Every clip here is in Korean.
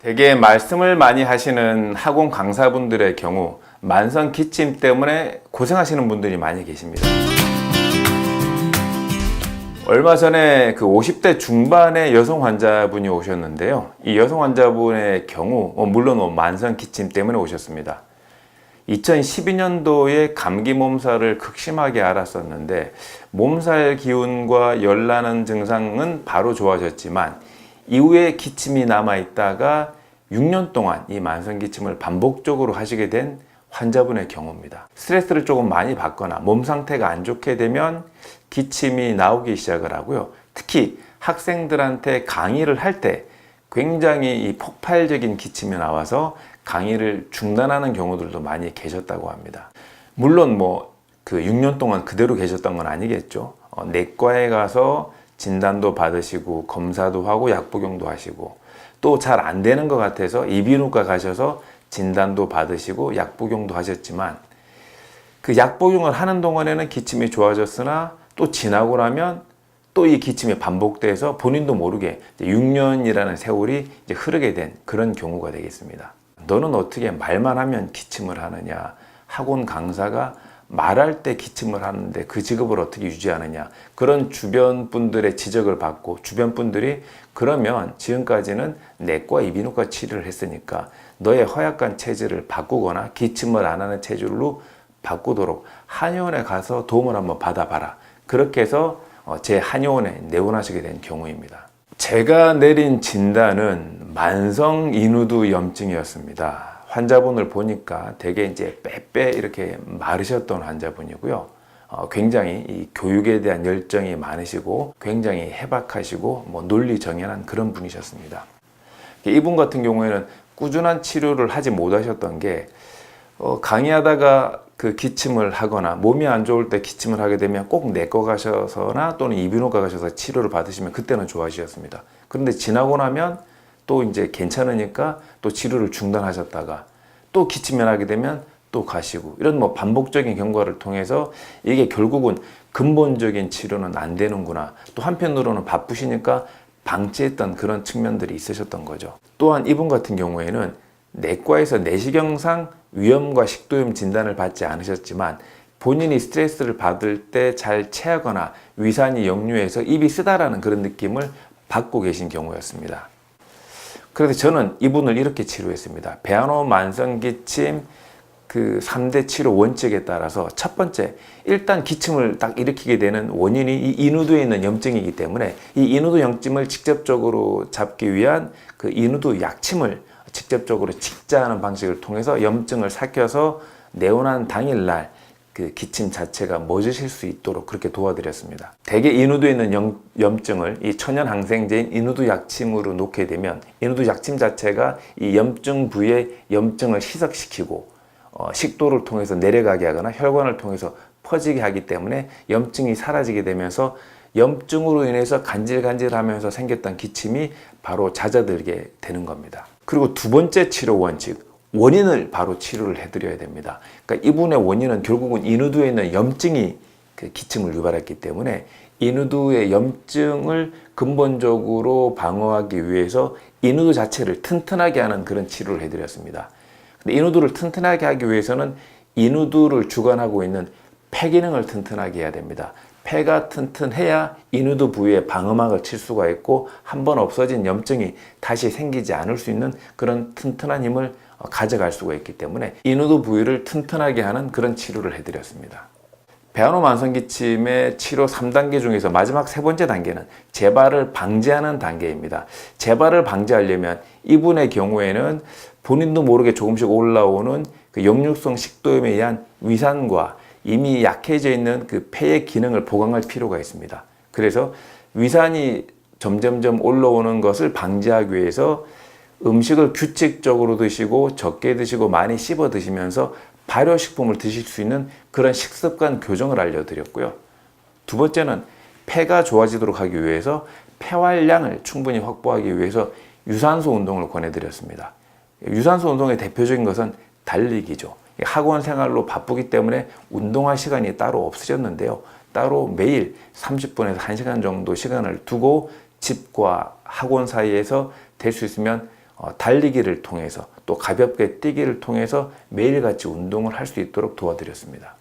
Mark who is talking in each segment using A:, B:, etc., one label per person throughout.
A: 되게 말씀을 많이 하시는 학원 강사분들의 경우 만성 기침 때문에 고생하시는 분들이 많이 계십니다. 얼마 전에 그 50대 중반의 여성 환자분이 오셨는데요. 이 여성 환자분의 경우 물론 만성 기침 때문에 오셨습니다. 2012년도에 감기 몸살을 극심하게 앓았었는데 몸살 기운과 열나는 증상은 바로 좋아졌지만 이후에 기침이 남아있다가 6년 동안 이 만성 기침을 반복적으로 하시게 된 환자분의 경우입니다. 스트레스를 조금 많이 받거나 몸 상태가 안 좋게 되면 기침이 나오기 시작을 하고요. 특히 학생들한테 강의를 할 때 굉장히 이 폭발적인 기침이 나와서 강의를 중단하는 경우들도 많이 계셨다고 합니다. 물론 그 6년 동안 그대로 계셨던 건 아니겠죠. 내과에 가서 진단도 받으시고 검사도 하고 약 복용도 하시고 또 잘 안 되는 것 같아서 이비인후과 가셔서 진단도 받으시고 약 복용도 하셨지만 그 약 복용을 하는 동안에는 기침이 좋아졌으나 또 지나고 나면 또 이 기침이 반복돼서 본인도 모르게 6년이라는 세월이 이제 흐르게 된 그런 경우가 되겠습니다. 너는 어떻게 말만 하면 기침을 하느냐? 학원 강사가 말할 때 기침을 하는데 그 직업을 어떻게 유지하느냐? 그런 주변 분들의 지적을 받고 주변 분들이 그러면 지금까지는 내과 이비인후과 치료를 했으니까 너의 허약한 체질을 바꾸거나 기침을 안 하는 체질로 바꾸도록 한의원에 가서 도움을 한번 받아봐라. 그렇게 해서 제 한의원에 내원하시게 된 경우입니다. 제가 내린 진단은 만성 인후두 염증이었습니다. 환자분을 보니까 되게 이제 빼빼 이렇게 마르셨던 환자분이고요. 굉장히 이 교육에 대한 열정이 많으시고 굉장히 해박하시고 논리정연한 그런 분이셨습니다. 이분 같은 경우에는 꾸준한 치료를 하지 못하셨던 게 강의하다가 그 기침을 하거나 몸이 안 좋을 때 기침을 하게 되면 꼭 내과 가셔서나 또는 이비인후과 가셔서 치료를 받으시면 그때는 좋아지셨습니다. 그런데 지나고 나면 또 이제 괜찮으니까 또 치료를 중단하셨다가 또 기침이 나게 되면 또 가시고 이런 반복적인 경과를 통해서 이게 결국은 근본적인 치료는 안 되는구나. 또 한편으로는 바쁘시니까 방치했던 그런 측면들이 있으셨던 거죠. 또한 이분 같은 경우에는 내과에서 내시경상 위염과 식도염 진단을 받지 않으셨지만 본인이 스트레스를 받을 때 잘 체하거나 위산이 역류해서 입이 쓰다라는 그런 느낌을 받고 계신 경우였습니다. 그래서 저는 이분을 이렇게 치료했습니다. 배아노 만성기침 그 3대 치료 원칙에 따라서 첫 번째, 일단 기침을 딱 일으키게 되는 원인이 이 인후두에 있는 염증이기 때문에 이 인후두 염증을 직접적으로 잡기 위한 그 인후두 약침을 직접적으로 직자하는 방식을 통해서 염증을 삭혀서 내원한 당일날 그 기침 자체가 멎으실 수 있도록 그렇게 도와드렸습니다. 대개 인후두에 있는 염증을 이 천연 항생제인 인후두 약침으로 놓게 되면 인후두 약침 자체가 이 염증 부위의 염증을 희석시키고 식도를 통해서 내려가게 하거나 혈관을 통해서 퍼지게 하기 때문에 염증이 사라지게 되면서 염증으로 인해서 간질간질하면서 생겼던 기침이 바로 잦아들게 되는 겁니다. 그리고 두 번째 치료 원칙, 원인을 바로 치료를 해드려야 됩니다. 그러니까 이분의 원인은 결국은 인후두에 있는 염증이 그 기침을 유발했기 때문에 인후두의 염증을 근본적으로 방어하기 위해서 인후두 자체를 튼튼하게 하는 그런 치료를 해드렸습니다. 근데 인후두를 튼튼하게 하기 위해서는 인후두를 주관하고 있는 폐 기능을 튼튼하게 해야 됩니다. 폐가 튼튼해야 인후두 부위에 방어막을 칠 수가 있고 한번 없어진 염증이 다시 생기지 않을 수 있는 그런 튼튼한 힘을 가져갈 수가 있기 때문에 인후두 부위를 튼튼하게 하는 그런 치료를 해드렸습니다. 배아노 만성기침의 치료 3단계 중에서 마지막 세 번째 단계는 재발을 방지하는 단계입니다. 재발을 방지하려면 이분의 경우에는 본인도 모르게 조금씩 올라오는 그 역류성 식도염에 의한 위산과 이미 약해져 있는 그 폐의 기능을 보강할 필요가 있습니다. 그래서 위산이 점점점 올라오는 것을 방지하기 위해서 음식을 규칙적으로 드시고 적게 드시고 많이 씹어 드시면서 발효식품을 드실 수 있는 그런 식습관 교정을 알려드렸고요. 두 번째는 폐가 좋아지도록 하기 위해서 폐활량을 충분히 확보하기 위해서 유산소 운동을 권해드렸습니다. 유산소 운동의 대표적인 것은 달리기죠. 학원 생활로 바쁘기 때문에 운동할 시간이 따로 없으셨는데요. 따로 매일 30분에서 1시간 정도 시간을 두고 집과 학원 사이에서 될 수 있으면 달리기를 통해서 또 가볍게 뛰기를 통해서 매일같이 운동을 할 수 있도록 도와드렸습니다.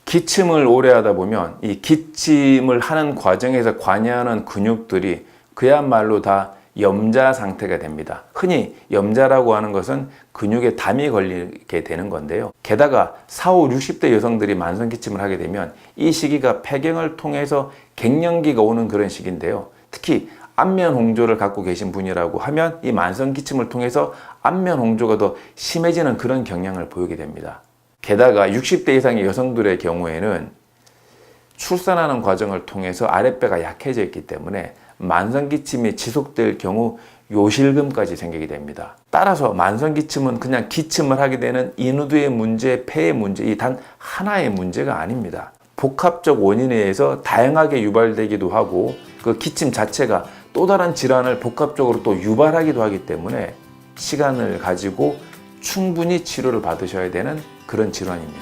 A: 기침을 오래 하다 보면 이 기침을 하는 과정에서 관여하는 근육들이 그야말로 다 염자 상태가 됩니다. 흔히 염자라고 하는 것은 근육에 담이 걸리게 되는 건데요. 게다가 40, 60대 여성들이 만성 기침을 하게 되면 이 시기가 폐경을 통해서 갱년기가 오는 그런 시기인데요. 특히 안면 홍조를 갖고 계신 분이라고 하면 이 만성 기침을 통해서 안면 홍조가 더 심해지는 그런 경향을 보이게 됩니다. 게다가 60대 이상의 여성들의 경우에는 출산하는 과정을 통해서 아랫배가 약해져 있기 때문에 만성 기침이 지속될 경우 요실금까지 생기게 됩니다. 따라서 만성 기침은 그냥 기침을 하게 되는 인후두의 문제, 폐의 문제, 이 단 하나의 문제가 아닙니다. 복합적 원인에 의해서 다양하게 유발되기도 하고 그 기침 자체가 또 다른 질환을 복합적으로 또 유발하기도 하기 때문에 시간을 가지고 충분히 치료를 받으셔야 되는 그런 질환입니다.